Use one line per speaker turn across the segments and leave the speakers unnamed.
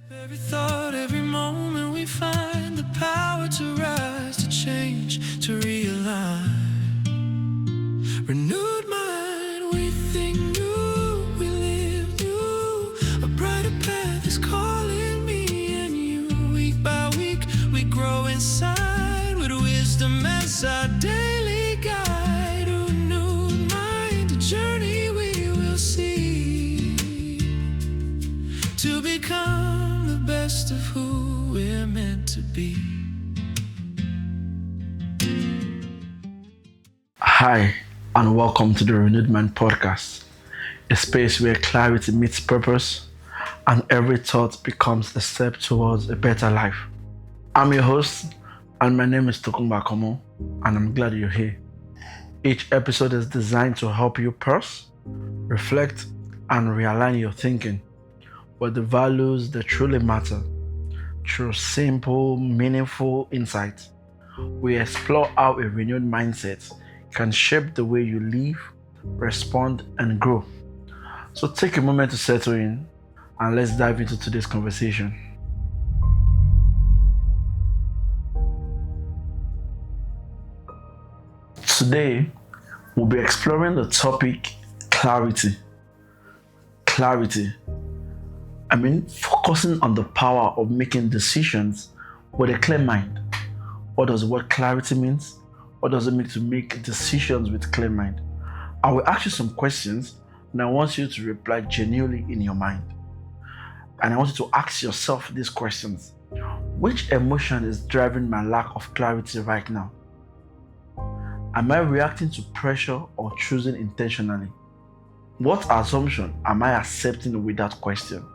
Every thought, every moment we find the power to rise, to change, to realign. Renewed mind, we think new, we live new. A brighter path is calling me and you. Week by week, we grow inside with wisdom as our daily guide. A renewed mind, a journey we will see to become the best of who we're meant to be.
Hi, and welcome to the Renewed Mind Podcast, a space where clarity meets purpose and every thought becomes a step towards a better life. I'm your host, and my name is Tokunba Komo, and I'm glad you're here. Each episode is designed to help you pause, reflect, and realign your thinking with the values that truly matter. Through simple, meaningful insights, we explore how a renewed mindset can shape the way you live, respond, and grow. So take a moment to settle in and let's dive into today's conversation. Today, we'll be exploring the topic clarity. Clarity. Focusing on the power of making decisions with a clear mind. What does the word clarity mean? What does it mean to make decisions with clear mind? I will ask you some questions and I want you to reply genuinely in your mind. And I want you to ask yourself these questions. Which emotion is driving my lack of clarity right now? Am I reacting to pressure or choosing intentionally? What assumption am I accepting with that question?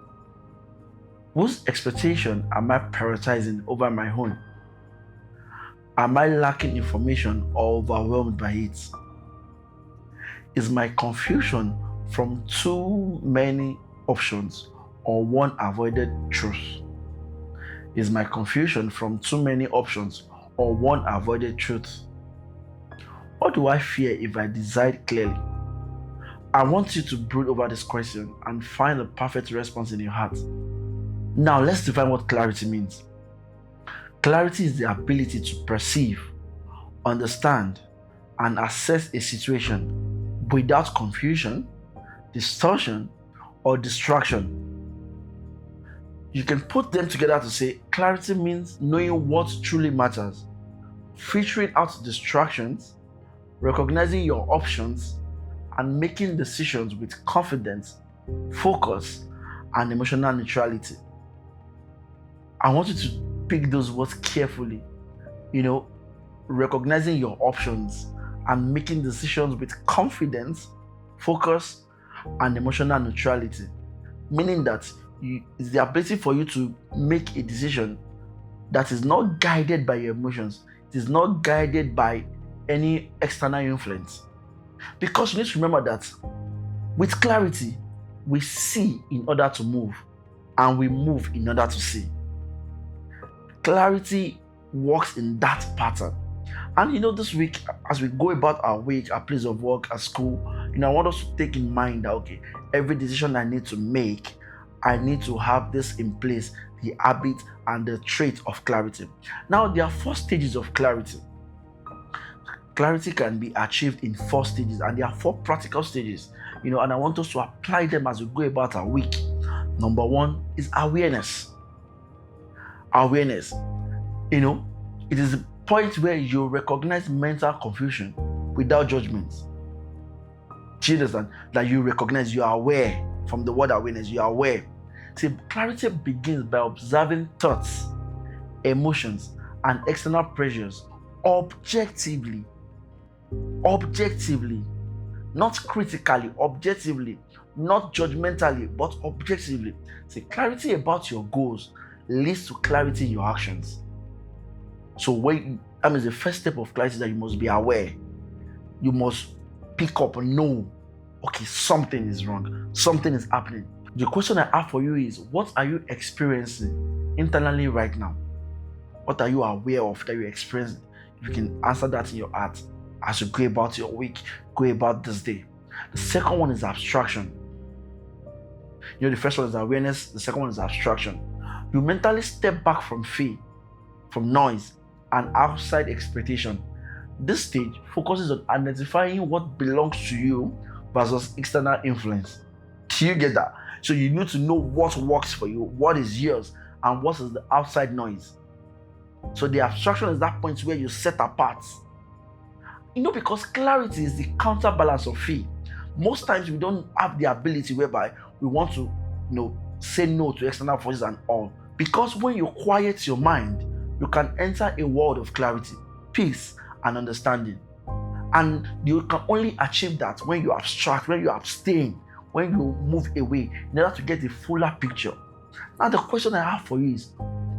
Whose expectation am I prioritizing over my own? Am I lacking information or overwhelmed by it? Is my confusion from too many options or one avoided truth? Is my confusion from too many options or one avoided truth? What do I fear if I decide clearly? I want you to brood over this question and find the perfect response in your heart. Now let's define what clarity means. Clarity is the ability to perceive, understand, and assess a situation without confusion, distortion, or distraction. You can put them together to say clarity means knowing what truly matters, filtering out distractions, recognizing your options, and making decisions with confidence, focus, and emotional neutrality. I want you to pick those words carefully. Recognizing your options and making decisions with confidence, focus, and emotional neutrality. Meaning that it's the ability for you to make a decision that is not guided by your emotions. It is not guided by any external influence. Because you need to remember that with clarity, we see in order to move, and we move in order to see. Clarity works in that pattern. And this week, as we go about our week, our place of work, our school, I want us to take in mind that, every decision I need to make, I need to have this in place, the habit and the trait of clarity. Now, there are 4 stages of clarity. Clarity can be achieved in 4 stages, and there are 4 practical stages, and I want us to apply them as we go about our week. Number 1 is awareness. Awareness. It is the point where you recognize mental confusion without judgment. Do you understand? That you recognize, you are aware. From the word awareness, you are aware. See, clarity begins by observing thoughts, emotions, and external pressures objectively. Objectively. Not critically, objectively. Not judgmentally, but objectively. See, clarity about your goals leads to clarity in your actions. So the first step of clarity is that you must be aware. You must pick up and know, something is wrong, something is happening. The question I have for you is, what are you experiencing internally right now? What are you aware of that you're experiencing? If you can answer that in your heart as you go about your week, go about this day. The second one is abstraction. The first one is awareness, the second one is abstraction. You mentally step back from fear, from noise, and outside expectation. This stage focuses on identifying what belongs to you versus external influence. Do you get that? So you need to know what works for you, what is yours, and what is the outside noise. So the abstraction is that point where you set apart. Because clarity is the counterbalance of fear. Most times we don't have the ability whereby we want to, say no to external forces and all. Because when you quiet your mind, you can enter a world of clarity, peace, and understanding. And you can only achieve that when you abstract, when you abstain, when you move away, in order to get a fuller picture. Now the question I have for you is,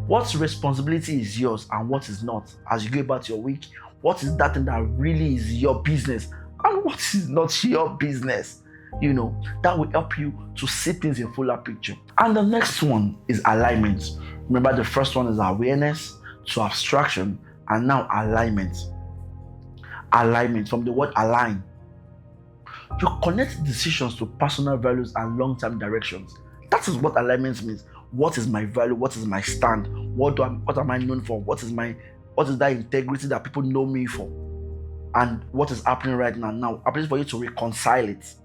what responsibility is yours and what is not as you go about your week? What is that thing that really is your business and what is not your business? That will help you to see things in fuller picture. And the next one is alignment. Remember, the first one is awareness to abstraction, and now alignment. Alignment, from the word align. You connect decisions to personal values and long-term directions. That is what alignment means. What is my value? What is my stand? What am I known for? What is that integrity that people know me for? And what is happening right now? Now, happening for you to reconcile it.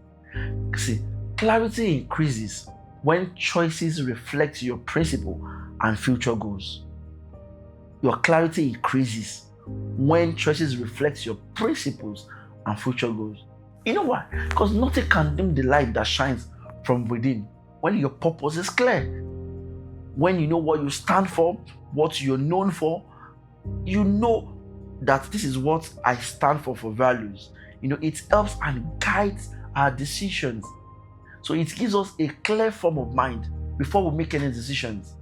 See, clarity increases when choices reflect your principle and future goals. Your clarity increases when choices reflect your principles and future goals. You know why? Because nothing can dim the light that shines from within when your purpose is clear. When you know what you stand for, what you're known for, you know that this is what I stand for values. It helps and guides our decisions. So it gives us a clear form of mind before we make any decisions.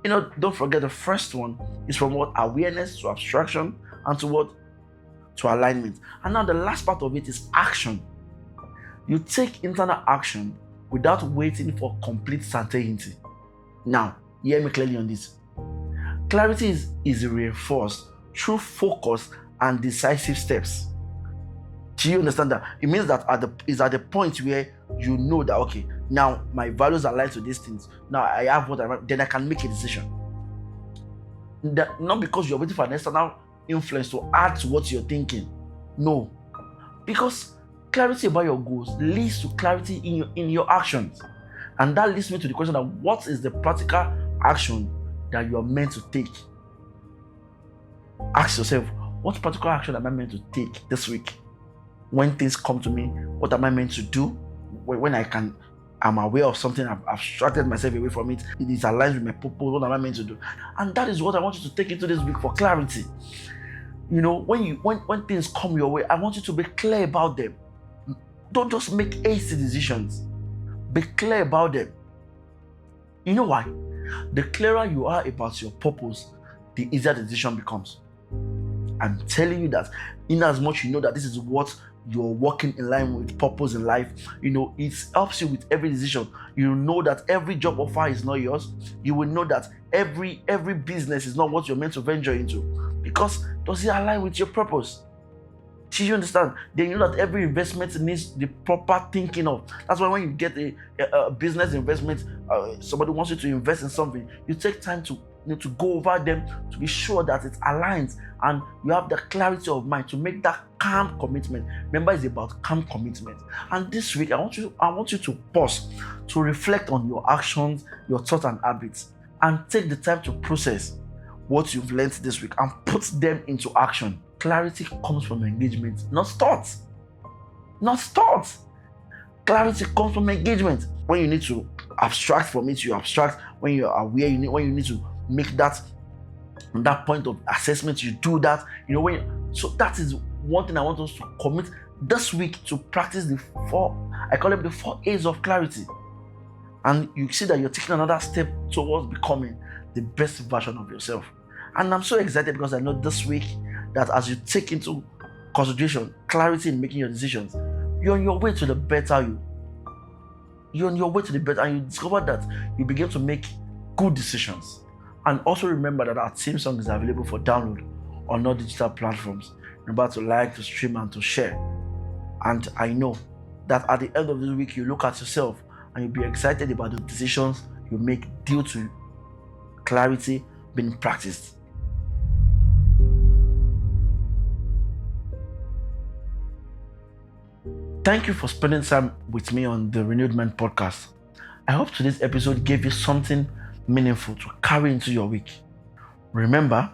Don't forget, the first one is from what? Awareness to abstraction, and to what? To alignment. And now the last part of it is action. You take internal action without waiting for complete certainty. Now, hear me clearly on this. Clarity is reinforced through focus and decisive steps. Do you understand that? It means that it's at the point where you know that, okay, now my values align to these things. Now I have what I want, then I can make a decision. Not because you're waiting for an external influence to add to what you're thinking. No. Because clarity about your goals leads to clarity in your actions. And that leads me to the question of what is the practical action that you are meant to take? Ask yourself, what practical action am I meant to take this week? When things come to me, what am I meant to do? When I'm aware of something, I've abstracted myself away from it, it is aligned with my purpose, what am I meant to do? And that is what I want you to take into this week for clarity. When things come your way, I want you to be clear about them. Don't just make hasty decisions. Be clear about them. You know why? The clearer you are about your purpose, the easier the decision becomes. I'm telling you that, in as much you know that this is what you're working in line with purpose in life, it helps you with every decision. You know that every job offer is not yours. You will know that every business is not what you're meant to venture into, because does it align with your purpose? Do you understand? Then you know that every investment needs the proper thinking of. That's why when you get a business investment, somebody wants you to invest in something, you take time to go over them to be sure that it aligns and you have the clarity of mind to make that calm commitment. Remember, it's about calm commitment. And this week, I want you to pause, to reflect on your actions, your thoughts and habits, and take the time to process what you've learned this week and put them into action. Clarity comes from engagement, not thoughts. Not thoughts. Clarity comes from engagement. When you need to abstract from it, you abstract. When you're aware, when you need to make that point of assessment, you do that. So that is one thing I want us to commit this week, to practice I call them the 4 A's of clarity. And you see that you're taking another step towards becoming the best version of yourself. And I'm so excited because I know this week that as you take into consideration clarity in making your decisions, you're on your way to the better you. You're on your way to the better, and you discover that you begin to make good decisions. And also remember that our theme song is available for download on all digital platforms. Remember to like, to stream, and to share. And I know that at the end of the week, you look at yourself and you'll be excited about the decisions you make due to clarity being practiced. Thank you for spending time with me on the Renewed Mind podcast. I hope today's episode gave you something meaningful to carry into your week. Remember,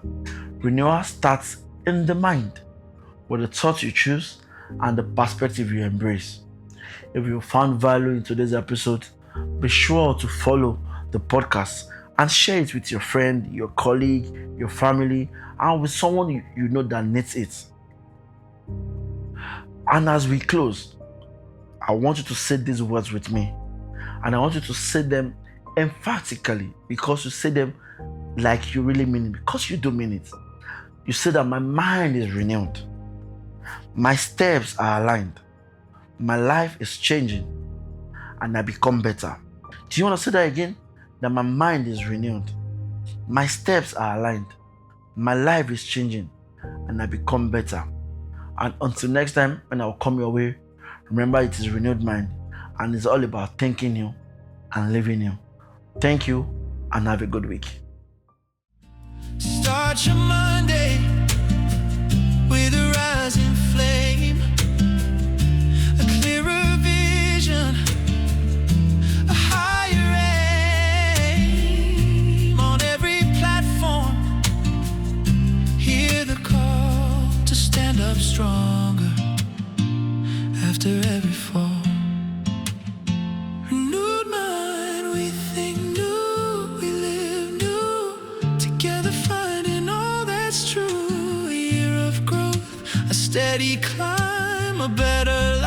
renewal starts in the mind, with the thoughts you choose and the perspective you embrace. If you found value in today's episode, be sure to follow the podcast and share it with your friend, your colleague, your family, and with someone you know that needs it. And as we close, I want you to say these words with me. And I want you to say them emphatically, because you say them like you really mean it, because you do mean it. You say that my mind is renewed. My steps are aligned. My life is changing. And I become better. Do you want to say that again? That my mind is renewed. My steps are aligned. My life is changing. And I become better. And until next time, when I'll come your way, remember it is Renewed Mind. And it's all about thinking new and living new. Thank you and have a good week.
Start your Monday with a rising flame, a clearer vision, a higher aim. On every platform, hear the call to stand up stronger after every fall. Renewed mind, we think new, we live new, together finding all that's true. A year of growth, a steady climb, a better life.